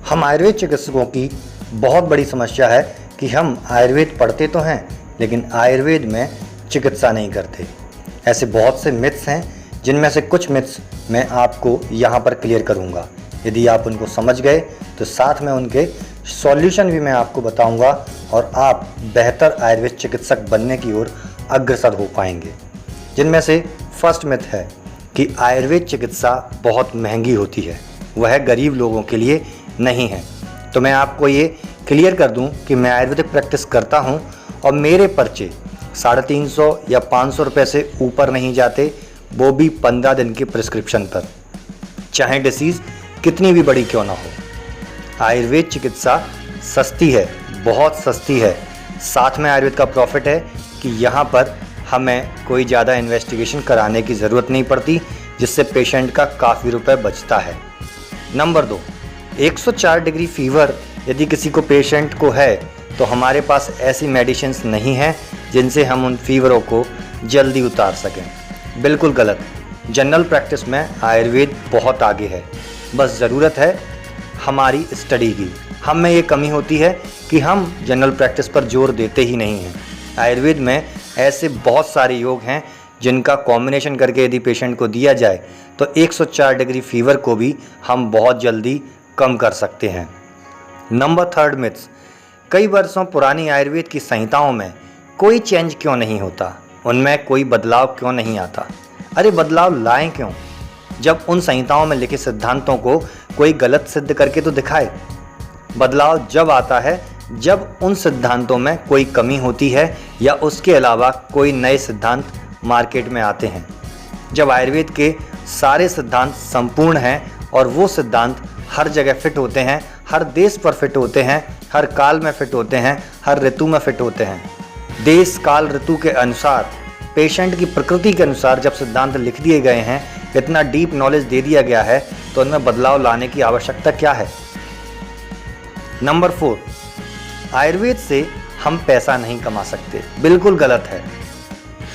हम आयुर्वेद चिकित्सकों की बहुत बड़ी समस्या है कि हम आयुर्वेद पढ़ते तो हैं लेकिन आयुर्वेद में चिकित्सा नहीं करते। ऐसे बहुत से मिथ्स हैं जिनमें से कुछ मिथ्स मैं आपको यहाँ पर क्लियर करूँगा। यदि आप उनको समझ गए तो साथ में उनके सॉल्यूशन भी मैं आपको बताऊँगा और आप बेहतर आयुर्वेद चिकित्सक बनने की ओर अग्रसर हो पाएंगे। जिनमें से फर्स्ट मिथ है कि आयुर्वेद चिकित्सा बहुत महंगी होती है, वह गरीब लोगों के लिए नहीं है। तो मैं आपको ये क्लियर कर दूं कि मैं आयुर्वेदिक प्रैक्टिस करता हूं और मेरे पर्चे 350 या 500 रुपये से ऊपर नहीं जाते, वो भी 15 दिन के प्रिस्क्रिप्शन पर, चाहे डिसीज़ कितनी भी बड़ी क्यों ना हो। आयुर्वेद चिकित्सा सस्ती है, बहुत सस्ती है। साथ में आयुर्वेद का प्रॉफिट है कि यहाँ पर हमें कोई ज़्यादा इन्वेस्टिगेशन कराने की ज़रूरत नहीं पड़ती, जिससे पेशेंट का काफ़ी रुपए बचता है। नंबर 2, 104 डिग्री फीवर यदि किसी को पेशेंट को है तो हमारे पास ऐसी मेडिसिन्स नहीं हैं जिनसे हम उन फीवरों को जल्दी उतार सकें। बिल्कुल गलत। जनरल प्रैक्टिस में आयुर्वेद बहुत आगे है, बस ज़रूरत है हमारी स्टडी की। हम में ये कमी होती है कि हम जनरल प्रैक्टिस पर जोर देते ही नहीं हैं। आयुर्वेद में ऐसे बहुत सारे योग हैं जिनका कॉम्बिनेशन करके यदि पेशेंट को दिया जाए तो 104 डिग्री फीवर को भी हम बहुत जल्दी कम कर सकते हैं। नंबर 3 मिथ्स, कई वर्षों पुरानी आयुर्वेद की संहिताओं में कोई चेंज क्यों नहीं होता, उनमें कोई बदलाव क्यों नहीं आता। अरे बदलाव लाएं क्यों, जब उन संहिताओं में लिखे सिद्धांतों को कोई गलत सिद्ध करके तो दिखाए। बदलाव जब आता है जब उन सिद्धांतों में कोई कमी होती है या उसके अलावा कोई नए सिद्धांत मार्केट में आते हैं। जब आयुर्वेद के सारे सिद्धांत संपूर्ण हैं और वो सिद्धांत हर जगह फिट होते हैं, हर देश पर फिट होते हैं, हर काल में फिट होते हैं, हर ऋतु में फिट होते हैं। देश काल ऋतु के अनुसार, पेशेंट की प्रकृति के अनुसार जब सिद्धांत लिख दिए गए हैं, इतना डीप नॉलेज दे दिया गया है, तो उनमें बदलाव लाने की आवश्यकता क्या है। नंबर 4, आयुर्वेद से हम पैसा नहीं कमा सकते। बिल्कुल गलत है।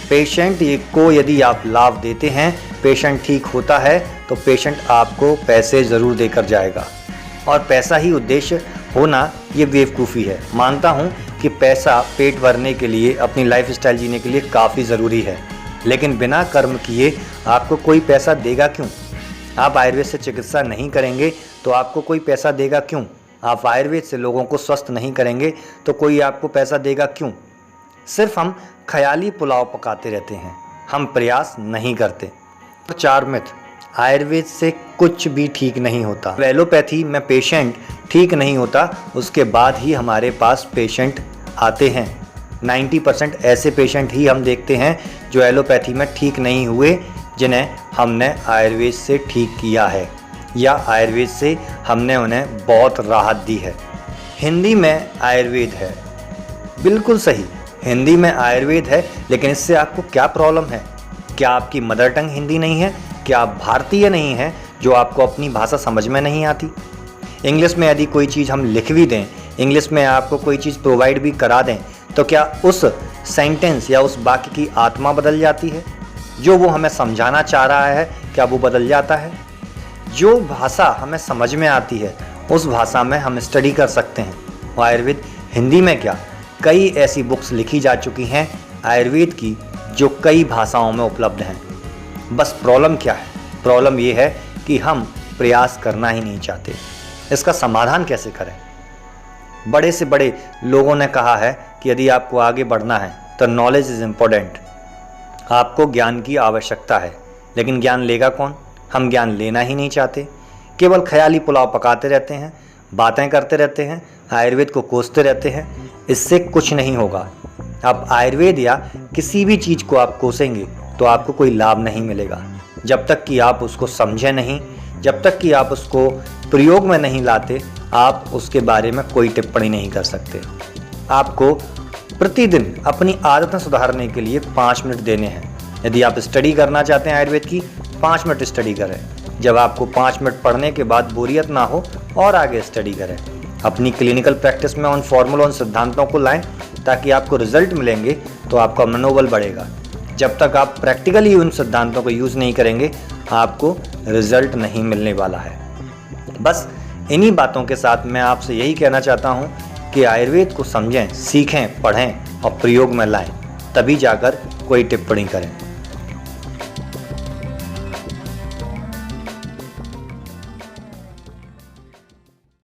पेशेंट को यदि आप लाभ देते हैं, पेशेंट ठीक होता है तो पेशेंट आपको पैसे ज़रूर देकर जाएगा और पैसा ही उद्देश्य होना ये बेवकूफ़ी है। मानता हूँ कि पैसा पेट भरने के लिए, अपनी लाइफस्टाइल जीने के लिए काफ़ी ज़रूरी है, लेकिन बिना कर्म किए आपको कोई पैसा देगा क्यों। आप आयुर्वेद से चिकित्सा नहीं करेंगे तो आपको कोई पैसा देगा क्यों। आप आयुर्वेद से लोगों को स्वस्थ नहीं करेंगे तो कोई आपको पैसा देगा क्यों। सिर्फ हम ख्याली पुलाव पकाते रहते हैं, हम प्रयास नहीं करते। 4 मिथ, आयुर्वेद से कुछ भी ठीक नहीं होता। एलोपैथी में पेशेंट ठीक नहीं होता, उसके बाद ही हमारे पास पेशेंट आते हैं। 90% ऐसे पेशेंट ही हम देखते हैं जो एलोपैथी में ठीक नहीं हुए, जिन्हें हमने आयुर्वेद से ठीक किया है या आयुर्वेद से हमने उन्हें बहुत राहत दी है। हिंदी में आयुर्वेद है, बिल्कुल सही, हिंदी में आयुर्वेद है, लेकिन इससे आपको क्या प्रॉब्लम है। क्या आपकी मदर टंग हिंदी नहीं है? क्या आप भारतीय नहीं हैं जो आपको अपनी भाषा समझ में नहीं आती। इंग्लिश में यदि कोई चीज़ हम लिख भी दें, इंग्लिश में आपको कोई चीज़ प्रोवाइड भी करा दें, तो क्या उस सेंटेंस या उस वाक्य की आत्मा बदल जाती है? जो वो हमें समझाना चाह रहा है, क्या वो बदल जाता है? जो भाषा हमें समझ में आती है उस भाषा में हम स्टडी कर सकते हैं। आयुर्वेद हिंदी में क्या, कई ऐसी बुक्स लिखी जा चुकी हैं आयुर्वेद की जो कई भाषाओं में उपलब्ध हैं। बस प्रॉब्लम क्या है? प्रॉब्लम ये है कि हम प्रयास करना ही नहीं चाहते। इसका समाधान कैसे करें? बड़े से बड़े लोगों ने कहा है कि यदि आपको आगे बढ़ना है तो नॉलेज इज़ इम्पोर्टेंट। आपको ज्ञान की आवश्यकता है, लेकिन ज्ञान लेगा कौन? हम ज्ञान लेना ही नहीं चाहते, केवल ख्याली पुलाव पकाते रहते हैं, बातें करते रहते हैं, आयुर्वेद को कोसते रहते हैं। इससे कुछ नहीं होगा। आप आयुर्वेद या किसी भी चीज़ को आप कोसेंगे तो आपको कोई लाभ नहीं मिलेगा। जब तक कि आप उसको समझें नहीं, जब तक कि आप उसको प्रयोग में नहीं लाते, आप उसके बारे में कोई टिप्पणी नहीं कर सकते। आपको प्रतिदिन अपनी आदतें सुधारने के लिए 5 मिनट देने हैं। यदि आप स्टडी करना चाहते हैं आयुर्वेद की, 5 मिनट स्टडी करें। जब आपको 5 मिनट पढ़ने के बाद बोरियत ना हो और आगे स्टडी करें। अपनी क्लिनिकल प्रैक्टिस में उन फॉर्मूलों, उन सिद्धांतों को लाएं ताकि आपको रिजल्ट मिलेंगे तो आपका मनोबल बढ़ेगा। जब तक आप प्रैक्टिकली उन सिद्धांतों को यूज़ नहीं करेंगे, आपको रिजल्ट नहीं मिलने वाला है। बस इन्हीं बातों के साथ मैं आपसे यही कहना चाहता हूँ कि आयुर्वेद को समझें, सीखें, पढ़ें और प्रयोग में लाएं, तभी जाकर कोई टिप्पणी करें।